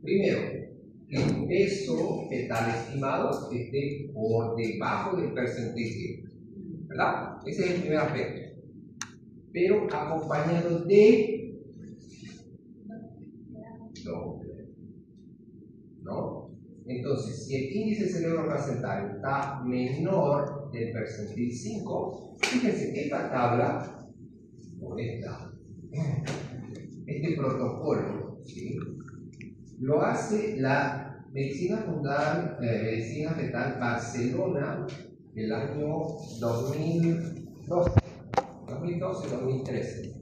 Primero, que el peso fetal estimado esté por debajo del percentil 100, ¿verdad? Ese es el primer aspecto. Pero acompañado de doble, ¿no? Entonces, si el índice cerebrovascentario está menor del percentil 5, fíjense que esta tabla, o este protocolo, ¿sí?, lo hace la Medicina Fundal, Medicina Fetal Barcelona del año 2012-2013.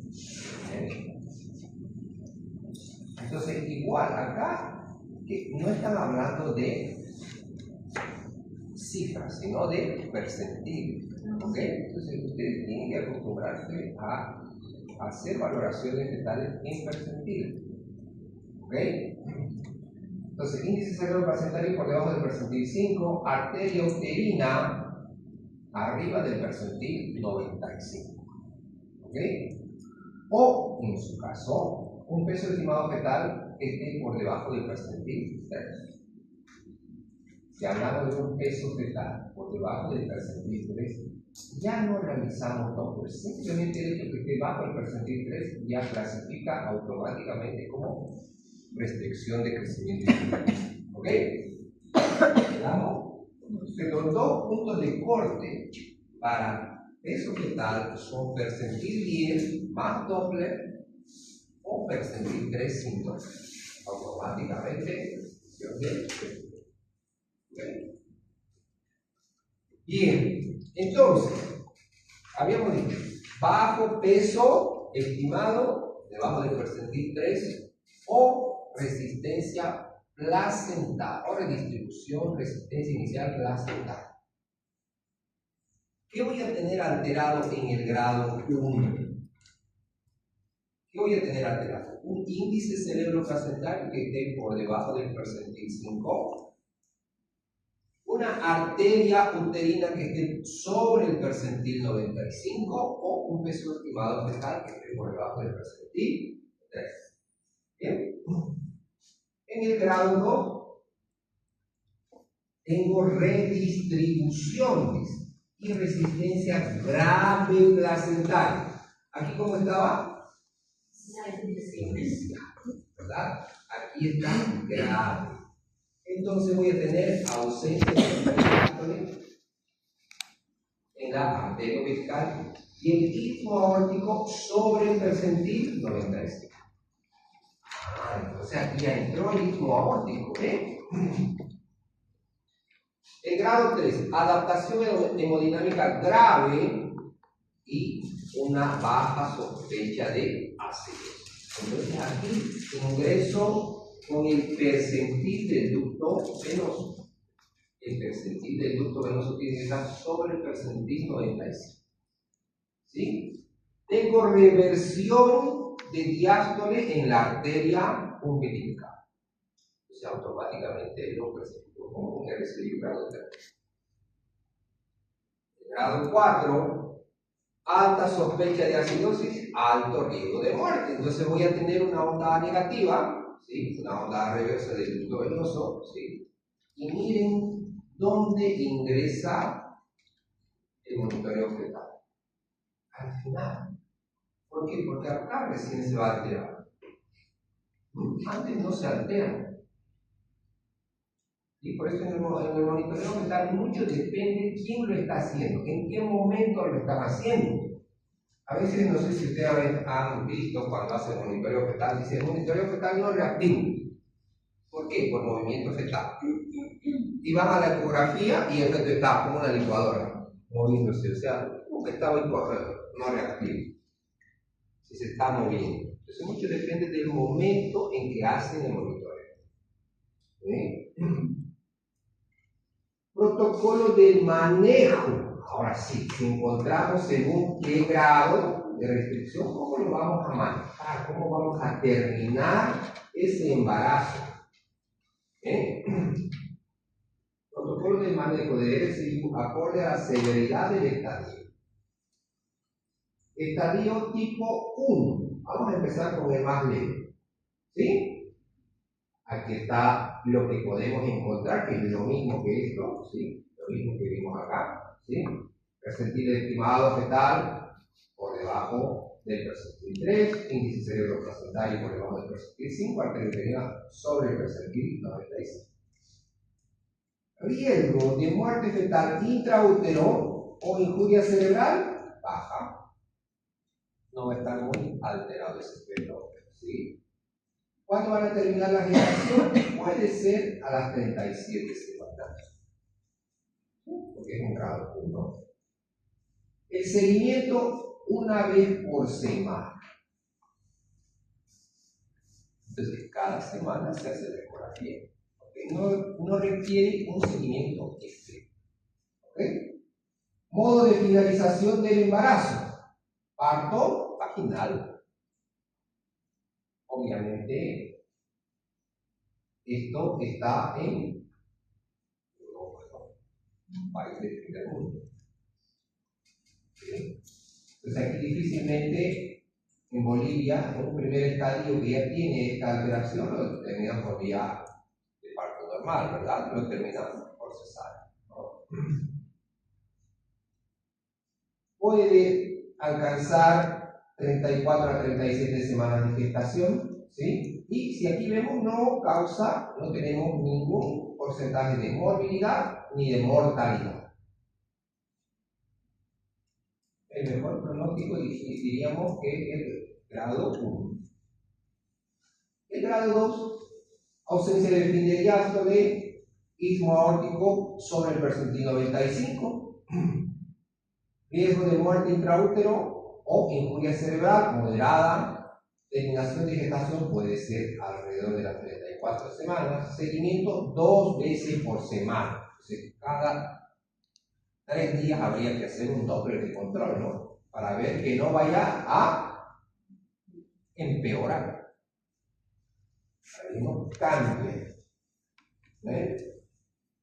Entonces, igual acá, que no están hablando de cifras, sino de percentil. ¿Ok? Entonces, ustedes tienen que acostumbrarse a hacer valoraciones fetales en percentil. ¿Ok? Entonces, índice cerebrovascentario por debajo del percentil 5, arteria uterina arriba del percentil 95. ¿Ok? O, en su caso, un peso estimado fetal que esté por debajo del percentil 3. Si hablamos de un peso fetal por debajo del percentil 3, ya no realizamos Doppler. Simplemente el hecho que esté bajo el percentil 3 ya clasifica automáticamente como restricción de crecimiento infantil. ¿Ok? ¿Quedamos? Los dos puntos de corte para peso fetal son percentil 10 más Doppler o percentil 3 sin Doppler. Automáticamente. ¿Okay? Bien, entonces, habíamos dicho, bajo peso estimado, debajo del percentil 3, o resistencia placental, o redistribución, resistencia inicial placental. ¿Qué voy a tener alterado en el grado 1? ¿Qué voy a tener alterado? Un índice cerebroplacental que esté por debajo del percentil 5, una arteria uterina que esté sobre el percentil 95 o un peso estimado fetal que esté por debajo del percentil 3. ¿Bien? En el grado 2 tengo redistribuciones y resistencia grave placental. ¿Aquí cómo estaba? Inicial, ¿verdad? Aquí está grave. Entonces voy a tener ausencia de en la arteria vertical y el istmo aórtico sobre el percentil 95. Entonces aquí ya entró el istmo aórtico. El grado 3, adaptación hemodinámica grave y una baja sospecha de acidosis. Entonces aquí ingreso con el percentil del ducto venoso. El percentil del ducto venoso tiene que estar sobre el percentil 95. ¿Sí? Tengo reversión de diástole en la arteria umbilical. O sea, automáticamente lo presento como un RCI grado 3. Grado 4, alta sospecha de acidosis, alto riesgo de muerte. Entonces voy a tener una onda negativa, ¿sí?, una onda reversa del ducto venoso, ¿sí? Y miren dónde ingresa el monitoreo fetal. Al final. ¿Por qué? Porque acá recién se va a alterar. Antes no se altera. Y por eso en el monitoreo fetal mucho depende quién lo está haciendo, en qué momento lo están haciendo. A veces no sé si ustedes han visto cuando hacen monitoreo fetal, dice el monitoreo fetal no reactivo. ¿Por qué? Por movimiento fetal. Y van a la ecografía y el feto está como una licuadora, moviéndose, o sea, como que estaba no reactivo. Si se está moviendo. Entonces mucho depende del momento en que hacen el monitoreo. ¿Sí? Protocolo de manejo. Ahora sí, si encontramos según qué grado de restricción, ¿cómo lo vamos a manejar? ¿Cómo vamos a terminar ese embarazo? Protocolo de manejo debe ser acorde a la severidad del estadio. Estadio tipo 1. Vamos a empezar con el más leve. ¿Sí? Aquí está lo que podemos encontrar, que es lo mismo que esto, ¿sí? Lo mismo que vimos acá, ¿sí? Percentil estimado fetal por debajo del percentil 3, índice cerebroplacentario por debajo del percentil 5, arteria uterina sobre el percentil 95. Riesgo de muerte fetal intraútero o injuria cerebral, baja. No va a estar muy alterado ese espectro, ¿sí? ¿Cuándo van a terminar la gestación? Puede ser a las 37 semanas, porque es un grado 1. El seguimiento una vez por semana. Entonces, cada semana se hace la ecografía. No requiere un seguimiento extremo. ¿Okay? Modo de finalización del embarazo. Parto vaginal. Obviamente, esto está en países del primer mundo. ¿Sí? Entonces aquí difícilmente en Bolivia, en un primer estadio que ya tiene esta alteración, lo determinan por vía de parto normal, ¿verdad? Lo determinan por cesárea, ¿no? Puede alcanzar 34 a 37 semanas de gestación, ¿sí? Y si aquí vemos, no tenemos ningún porcentaje de morbilidad ni de mortalidad. El mejor pronóstico diríamos que es el grado 1. El grado 2, ausencia de fin de diástole, istmo aórtico sobre el percentil 95, riesgo de muerte intraútero o injuria cerebral moderada, terminación de gestación puede ser alrededor de las 34 semanas, seguimiento 2 veces por semana. Entonces, cada 3 días habría que hacer un Doppler de control, ¿no? Para ver que no vaya a empeorar. Para que no cambie.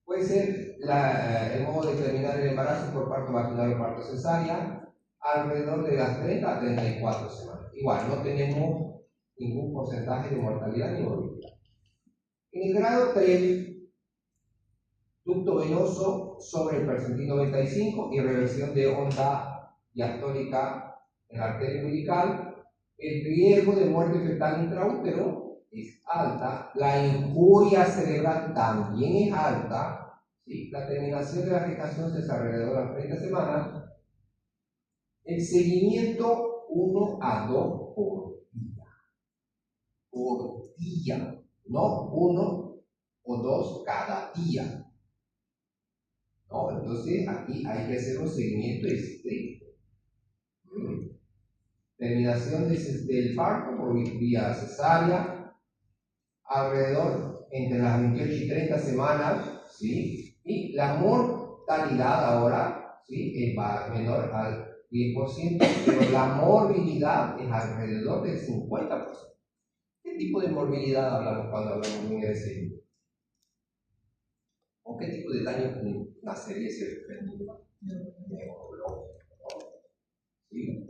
Puede ser el modo de terminar el embarazo por parto vaginal o parto cesárea alrededor de las 30 a 34 semanas. Igual, no tenemos ningún porcentaje de mortalidad ni morbilidad. En el grado 3, ducto venoso sobre el percentil 95 y reversión de onda diastólica en la arteria umbilical. El riesgo de muerte fetal intraútero es alta, la injuria cerebral también es alta, ¿sí? La terminación de la gestación es alrededor de las 30 semanas, el seguimiento 1 a 2 por día, no 1 o 2 cada día. ¿No? Entonces aquí hay que hacer un seguimiento estricto. Terminación del parto por vía cesárea, alrededor entre las 28 y 30 semanas, ¿sí? Y la mortalidad ahora, ¿sí? Es menor al 10%, pero la morbilidad es alrededor del 50%. ¿Qué tipo de morbilidad hablamos cuando hablamos de un ESI? ¿O qué tipo de daño nacería ese feto? ¿Sí?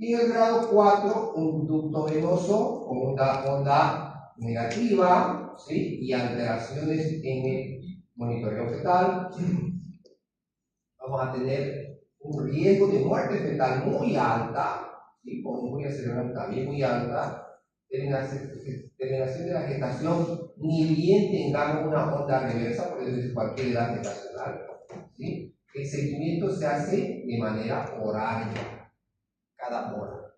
Y en el grado 4, un ducto venoso con una onda negativa, ¿sí? Y alteraciones en el monitoreo fetal. Vamos a tener un riesgo de muerte fetal muy alta, ¿sí? Con injuria cerebral también muy alta. Terminación de la gestación, ni bien tengamos una onda reversa, por eso es cualquier edad gestacional, ¿sí? El seguimiento se hace de manera horaria, cada hora.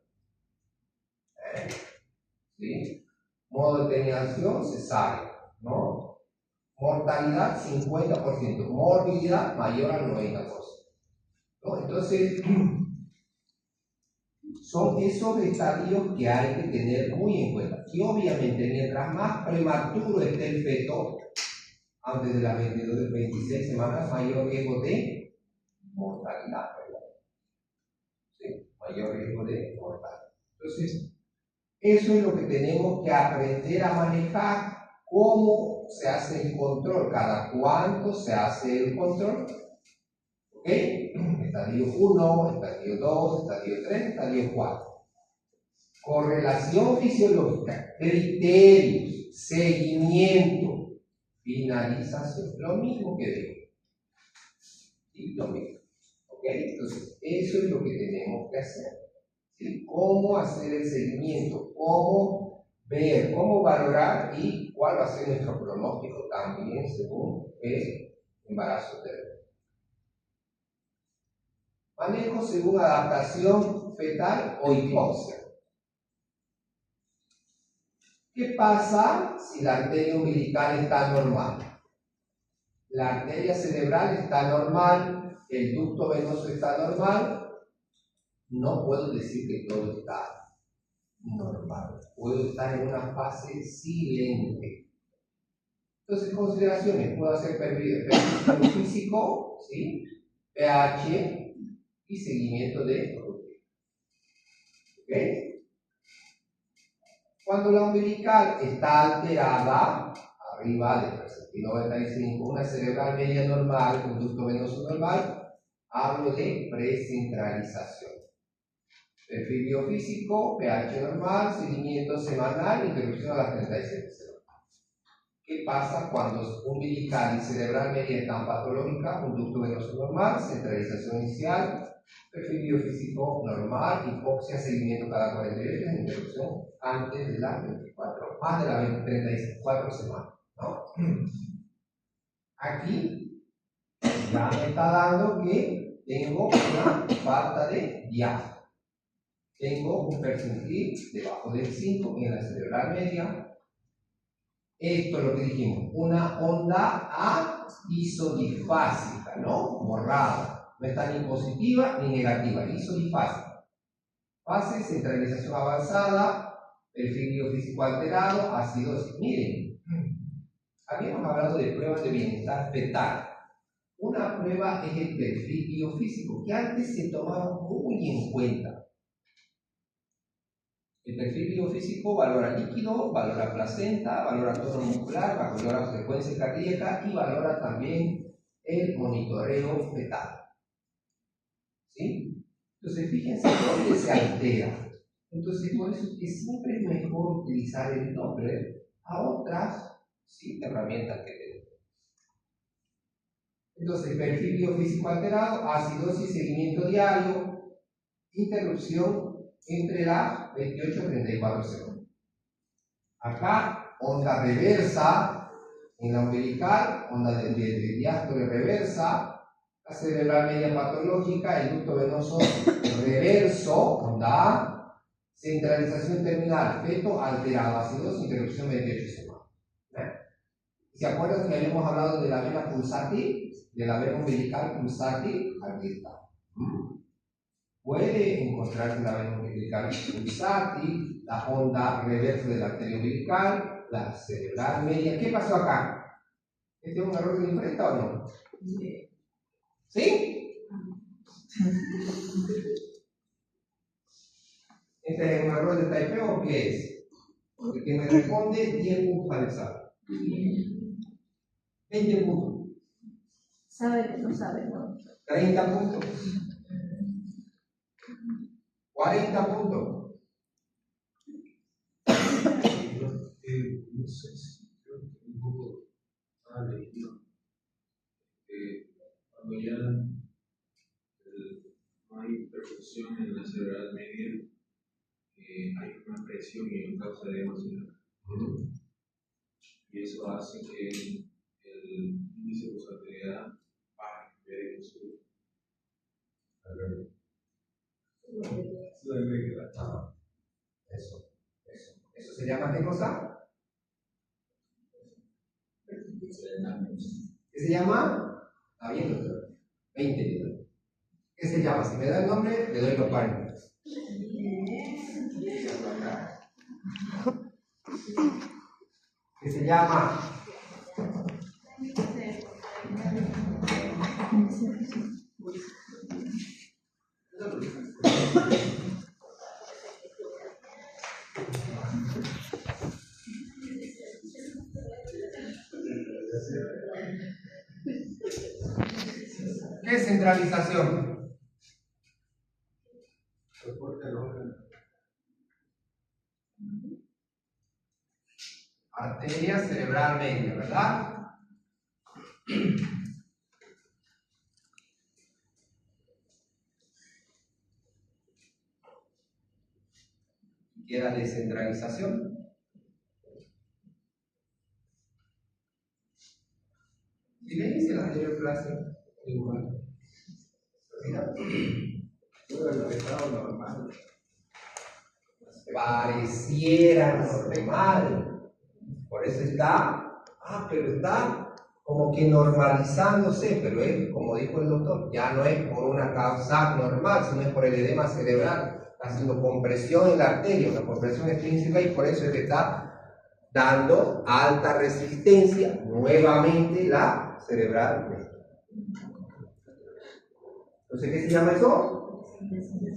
¿Sí? Modo de terminación, cesárea, ¿no? Mortalidad 50%, morbilidad mayor al 90%. ¿No? Entonces, son esos estadios que hay que tener muy en cuenta. Y obviamente, mientras más prematuro esté el feto, antes de las 26 semanas, mayor riesgo de mortalidad, ¿verdad? Sí, mayor riesgo de mortalidad. Entonces, eso es lo que tenemos que aprender a manejar. ¿Cómo se hace el control? ¿Cada cuánto se hace el control? ¿Ok? Estadio 1, estadio 2, estadio 3, estadio 4. correlación fisiológica, criterios, seguimiento, finalización, lo mismo que digo. Y lo mismo. ¿Ok? Entonces, eso es lo que tenemos que hacer. ¿Sí? Cómo hacer el seguimiento, cómo ver, cómo valorar y cuál va a ser nuestro pronóstico también según el embarazo térmico. Manejo según adaptación fetal o hipoxia. ¿Qué pasa si la arteria umbilical está normal? La arteria cerebral está normal, el ducto venoso está normal. No puedo decir que todo está normal. Puedo estar en una fase silente. Entonces, consideraciones. Puedo hacer perfil físico, ¿sí? pH y seguimiento de producto. ¿Ok? Cuando la umbilical está alterada, arriba de 395, una cerebral media normal, un ducto venoso normal, hablo de precentralización. Perfil biofísico, pH normal, seguimiento semanal, interrupción a las 37 semanas. ¿Qué pasa cuando umbilical y cerebral media están patológicas? Un ducto venoso normal, centralización inicial, perfil biofísico normal, hipoxia, seguimiento cada 48, interrupción antes de las 24, más de las 34 semanas, ¿no? Aquí ya me está dando que tengo una falta de diálogo. Tengo un percentil debajo del 5 en la cerebral media. Esto es lo que dijimos, una onda isodifásica, ¿no? Morrada. No está ni positiva ni negativa, isodifásica. Fase, centralización avanzada, perfil biofísico alterado, acidosis. Miren, habíamos hablado de pruebas de bienestar fetal. Una prueba es el perfil biofísico, que antes se tomaba muy en cuenta. El perfil biofísico valora líquido, valora placenta, valora tono muscular, valora frecuencia cardíaca y valora también el monitoreo fetal. ¿Sí? Entonces, fíjense dónde se altera. Entonces, por eso es que siempre es mejor utilizar el nombre a otras, ¿sí?, herramientas que tenemos. Entonces, perfil biofísico alterado, acidosis, seguimiento diario, interrupción entre las 28 y 34 segundos. Acá, onda reversa en la umbilical, onda de diástole reversa, la cerebral media patológica, el ducto venoso reverso, onda A, centralización terminal, feto alterado, acidosis, interrupción 28 semanas. ¿Se acuerdan que habíamos hablado de la vena pulsátil? De la vena umbilical pulsátil, aquí está. Puede encontrarse en la vena umbilical pulsátil, la onda reversa de la arteria umbilical, la cerebral media. ¿Qué pasó acá? ¿Este es un error de imprenta o no? Sí. ¿Sí? ¿Este es un error de typeo o qué es? El que me responde 10 puntos al examen. 20 puntos. Sabe que no sabe, ¿no? 30 puntos. 40 puntos. No sé si creo que un poco leído. Cuando ya no hay perfusión en la cerebral media, hay una presión y causa de emoción. Y eso hace que el índice de pulsatilidad baje en vez de subir. Eso se llama ¿qué cosa? ¿Qué se llama? Está bien, doctor. 20. ¿Qué se llama? Si me da el nombre, le doy los pares. ¿Qué se llama? ¿Qué es centralización? arteria cerebral media, ¿verdad? Queda descentralización. ¿Y le hice la anterior clase? Igual. Mira, todo el estado normal. Pareciera normal. Por eso está, pero está como que normalizándose, pero es, como dijo el doctor, ya no es por una causa normal, sino es por el edema cerebral. Está haciendo compresión en la arteria, una compresión extrínseca, y por eso es que está dando alta resistencia nuevamente la cerebral. Entonces, ¿qué se llama eso?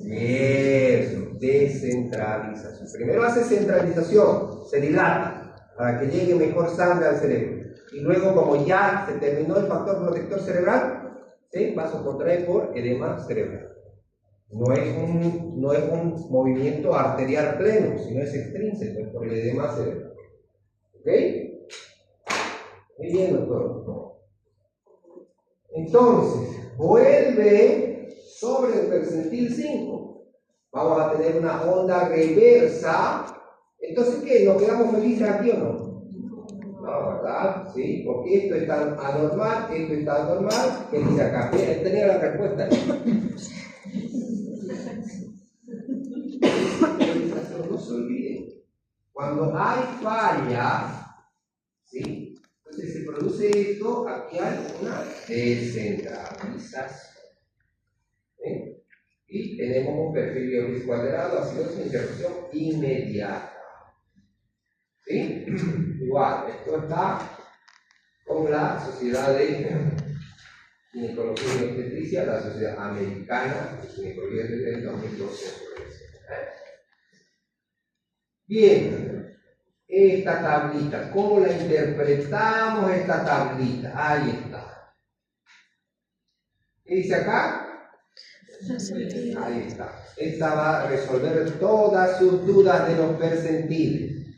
Eso, descentralización. Primero hace centralización, se dilata para que llegue mejor sangre al cerebro. Y luego, como ya se terminó el factor protector cerebral, se vasocontrae por edema cerebral. No es un movimiento arterial pleno, sino es extrínseco, es por el edema cerebral. ¿Ok? Muy bien, doctor. Entonces, vuelve sobre el percentil 5. Vamos a tener una onda reversa. Entonces, ¿qué? ¿Nos quedamos felices aquí o no? No, ¿verdad? Sí, porque esto está anormal, esto está anormal. ¿Qué dice acá? Bien, tenía la respuesta. No se olviden. Cuando hay falla, ¿sí? Entonces se produce esto, aquí hay una descentralización. ¿Sí? Y tenemos un perfil Liouville cuadrado, ha sido su interrupción inmediata. ¿Sí? Igual, esto está con la Sociedad de Ginecología y Obstetricia, la Sociedad Americana de Ginecología y Obstetricia del 2012. Bien, esta tablita, ¿cómo la interpretamos esta tablita? Ahí está. ¿Qué dice acá? Ahí está. Esta va a resolver todas sus dudas de los percentiles.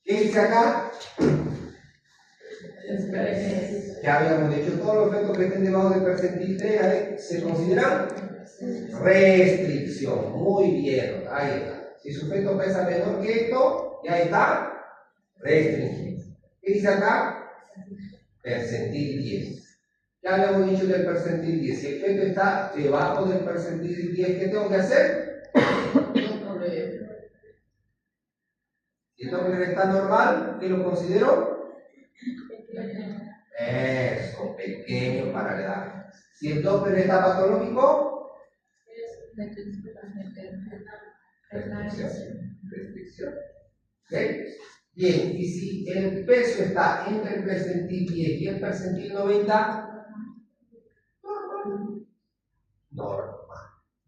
¿Qué dice acá? Ya habíamos dicho, todos los efectos que estén debajo del percentil 3 se consideran restricción. Muy bien, ahí está. Si su efecto pesa menor que esto, ya está restringido. ¿Qué dice acá? Percentil 10. Ya habíamos dicho del percentil 10. Si el efecto está debajo del percentil 10, ¿qué tengo que hacer? Si el Doppler está normal, ¿qué lo considero? Eso, pequeño para la edad. Si el Doppler está patológico, restricción. ¿Ok? Bien, y si el peso está entre el percentil 10 y el percentil 90, normal.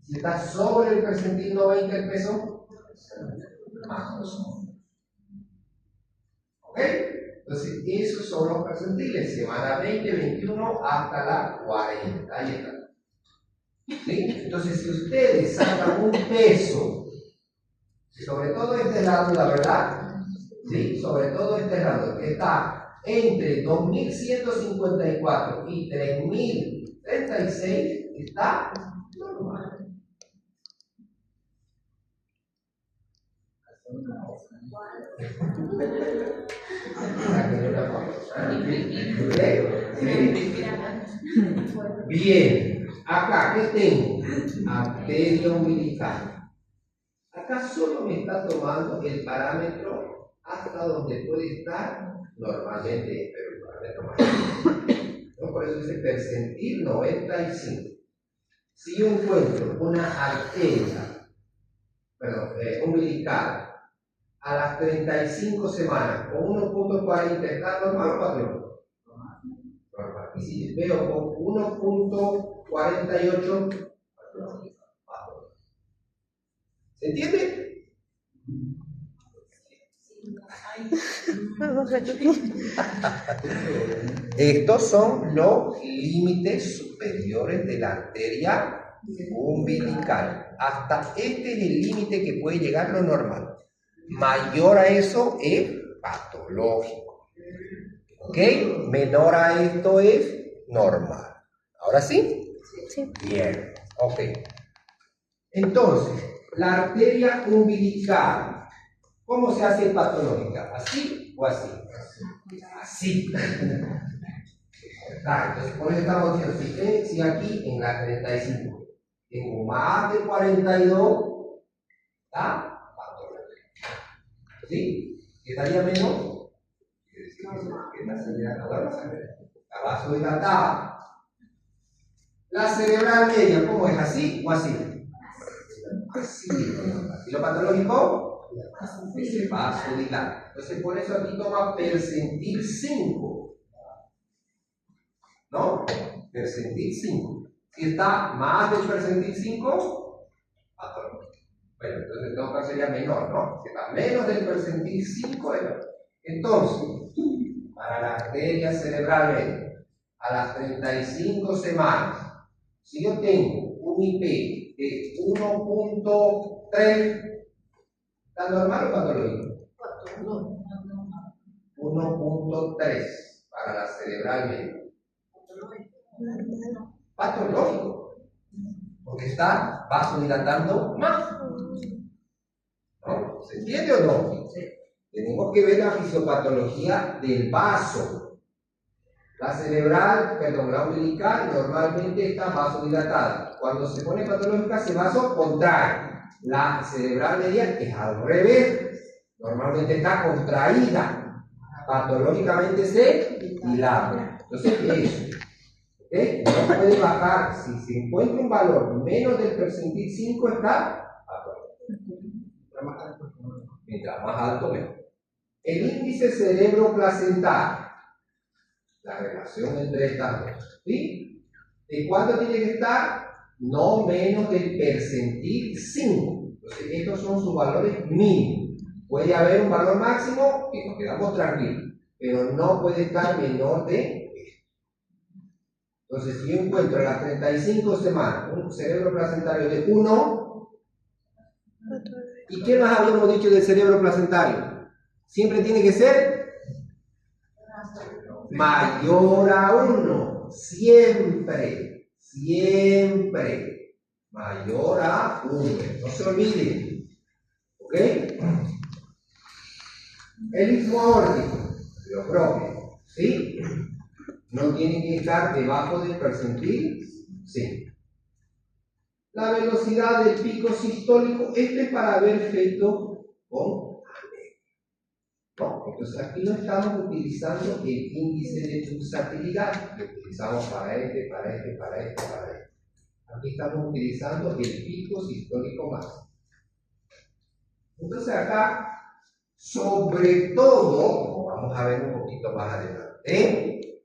Si está sobre el percentil 90 el peso, más. ¿Ok? Entonces, esos son los percentiles, semana 20, 21 hasta la 40. Ahí está. ¿Sí? Entonces, si ustedes sacan un peso, sobre todo este es la duda, ¿verdad? ¿Sí? Sobre todo este es la duda, que está entre 2154 y 3036, está normal. Bien, acá, ¿qué tengo? Arteria umbilical. Acá solo me está tomando el parámetro hasta donde puede estar normalmente, pero el parámetro más. ¿No? Por eso dice percentil 95. Si yo encuentro una arteria, umbilical, a las 35 semanas con 1.40, ¿está normal o patrón? Normal. Y si veo con 1.48, ¿se entiende? Estos son los límites superiores de la arteria umbilical. Hasta este es el límite que puede llegar lo normal. Mayor a eso es patológico. ¿Ok? Menor a esto es normal. ¿Ahora sí? Sí. Bien. Ok. Entonces, la arteria umbilical, ¿cómo se hace patológica? ¿Así o así? Así. Entonces, por eso estamos diciendo, si aquí en la 35 tengo más de 42, ¿está? Patológica. ¿Sí? ¿Qué estaría menos? Quiere decir que está acelerada la sangre. La vasodilatada. La cerebral media, ¿cómo es? ¿Así o así? Así. ¿Y lo patológico? Ese vasodilatada. Entonces, por eso aquí toma percentil 5. ¿No? Percentil 5. Si está más del percentil 5, patológico. Bueno, entonces en todo caso sería menor, ¿no? Si está menos del percentil 5, entonces, para la arteria cerebral media, a las 35 semanas, si yo tengo un IP de 1.3, ¿está normal o patológico? 1.3 para la cerebral media. Patológico, porque está vasodilatando más. ¿No? ¿Se entiende o no? Tenemos que ver la fisiopatología del vaso. La cerebral, perdón, la umbilical normalmente está vasodilatada. Cuando se pone patológica se vaso contrae. La cerebral media es al revés. Normalmente está contraída. Patológicamente se dilata. Entonces, eso. ¿Okay? No puede bajar. Si se encuentra un valor menos del percentil 5 está patológico. Mientras más alto, mejor. El índice cerebro-placentario. La relación entre estas dos. ¿Sí? ¿De cuánto tiene que estar? No menos del percentil 5. Entonces, estos son sus valores mínimos. Puede haber un valor máximo y nos quedamos tranquilos, pero no puede estar menor de esto. Entonces, si yo encuentro en las 35 semanas un cerebro placentario de 1, ¿y qué más habíamos dicho del cerebro placentario? Siempre tiene que ser mayor a 1, siempre, siempre, mayor a 1, no se olviden, ¿ok? El istmo aórtico, lo propio, ¿sí? No tiene que estar debajo del percentil 5. La velocidad del pico sistólico, esto es para ver efecto con ¿no? Entonces aquí no estamos utilizando el índice de pulsatividad que utilizamos para este. Aquí estamos utilizando el pico sistólico máximo. Entonces acá, sobre todo, como vamos a ver un poquito más adelante,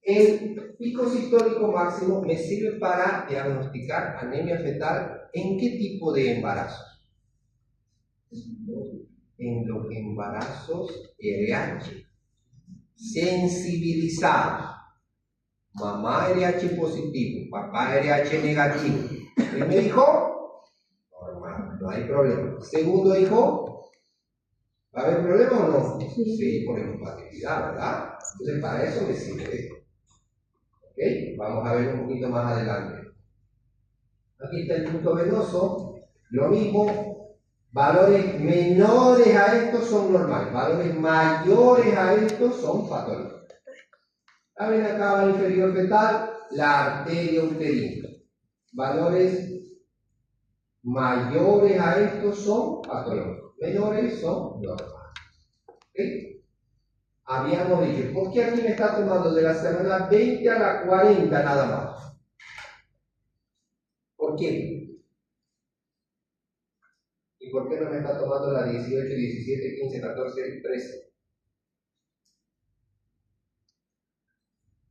el pico sistólico máximo me sirve para diagnosticar anemia fetal en qué tipo de embarazos. En los embarazos RH, sensibilizados, mamá RH positivo, papá RH negativo. Primer hijo, normal, no hay problema. Segundo hijo, ¿va a haber problema o no? Sí, por incompatibilidad, ¿verdad? Entonces para eso me sirve esto. ¿Ok? Vamos a ver un poquito más adelante. Aquí está el punto venoso, lo mismo. Valores menores a estos son normales, valores mayores a estos son patológicos. La vena cava inferior fetal, la arteria uterina. Valores mayores a estos son patológicos, menores son normales. ¿Okay? Habíamos dicho, ¿por qué aquí me está tomando de la semana 20 a la 40 nada más? ¿Por qué? ¿Y por qué no me está tomando la 18, 17, 15, 14, 13?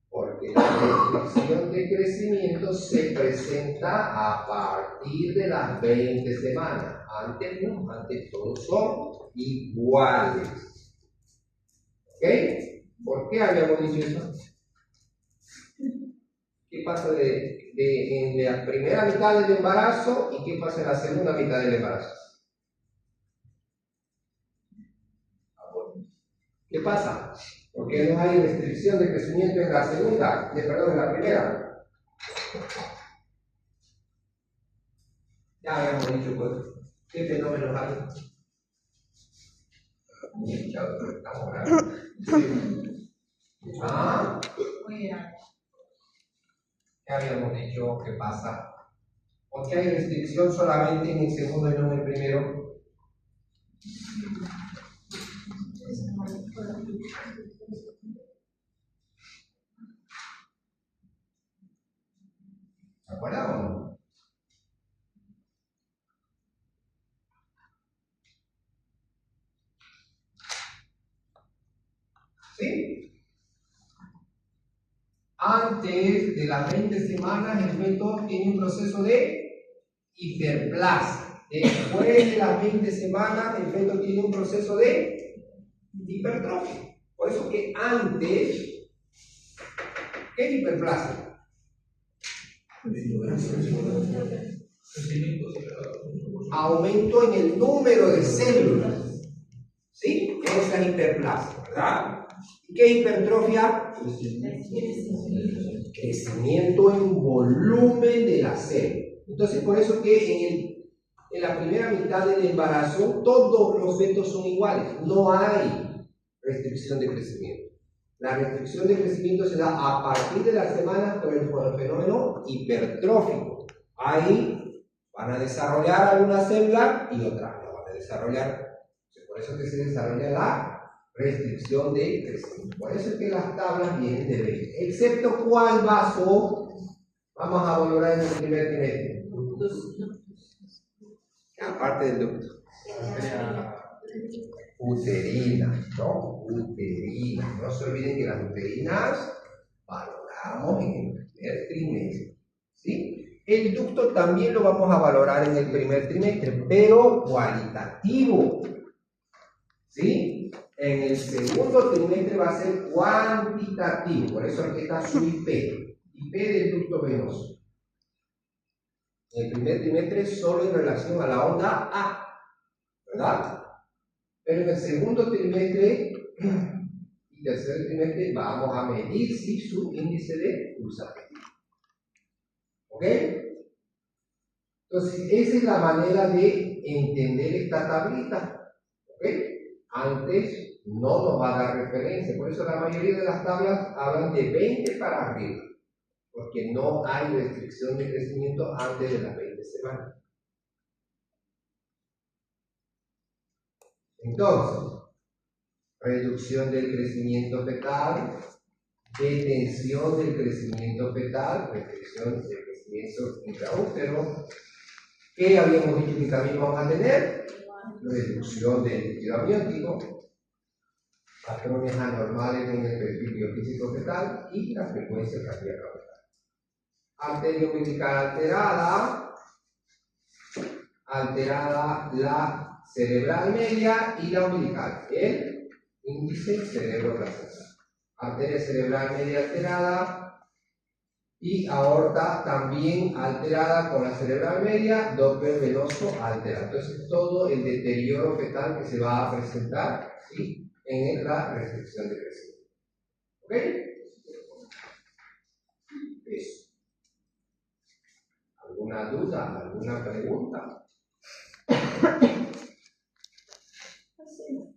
Porque la restricción de crecimiento se presenta a partir de las 20 semanas. Antes no, antes todos son iguales. ¿Ok? ¿Por qué habíamos dicho eso? ¿Qué pasa de en la primera mitad del embarazo y qué pasa en la segunda mitad del embarazo. ¿Qué pasa? ¿Por qué no hay restricción de crecimiento en la segunda? Perdón, en la primera. Ya habíamos dicho, pues, ¿qué fenómenos hay? ¿Ah? ¿Qué habíamos dicho? ¿Qué pasa? ¿Por qué hay restricción solamente en el segundo y no en el primero? ¿Se acuerdan o no? ¿Sí? Antes de las 20 semanas el feto tiene un proceso de hiperplasia. Después de las 20 semanas el feto tiene un proceso de hipertrofia. Por eso que antes, ¿qué es hiperplasia? Aumento en el número de células. ¿Sí? Esa es hiperplasia, ¿verdad? ¿Y qué es hipertrofia? Crecimiento en volumen de la célula. Entonces, por eso que en la primera mitad del embarazo todos los fetos son iguales. No hay restricción de crecimiento. La restricción de crecimiento se da a partir de las semanas por el fenómeno hipertrófico. Ahí van a desarrollar algunas células y otras no van a desarrollar. Por eso que se desarrolla la restricción de crecimiento. Por eso es que las tablas vienen de 20. Excepto cuál vaso vamos a valorar en el primer trimestre. Aparte del ducto. Uterinas, ¿no? Uterinas. No se olviden que las uterinas valoramos en el primer trimestre. ¿Sí? El ducto también lo vamos a valorar en el primer trimestre, pero cualitativo. ¿Sí? En el segundo trimestre va a ser cuantitativo. Por eso aquí está su IP. IP del ducto venoso. En el primer trimestre solo en relación a la onda A, ¿verdad? Pero en el segundo trimestre y tercer trimestre vamos a medir si su índice de pulsatilidad. ¿Ok? Entonces, esa es la manera de entender esta tablita. ¿Ok? Antes no nos va a dar referencia, por eso la mayoría de las tablas hablan de 20 para arriba. Porque no hay restricción de crecimiento antes de las 20 semanas. Entonces, reducción del crecimiento fetal, detención del crecimiento fetal, restricción del crecimiento intraútero. ¿Qué habíamos dicho que también vamos a tener? Reducción del líquido amniótico, patrones anormales en el perfil biofísico fetal y la frecuencia cardíaca fetal. Arteria umbilical alterada la cerebral media y la umbilical, el índice cerebroplacental. Arteria cerebral media alterada y aorta también alterada con la cerebral media, Doppler venoso alterado. Entonces todo el deterioro fetal que se va a presentar, ¿sí?, en la restricción de crecimiento. ¿Ok? Eso. ¿Alguna duda? ¿Alguna pregunta? Sí.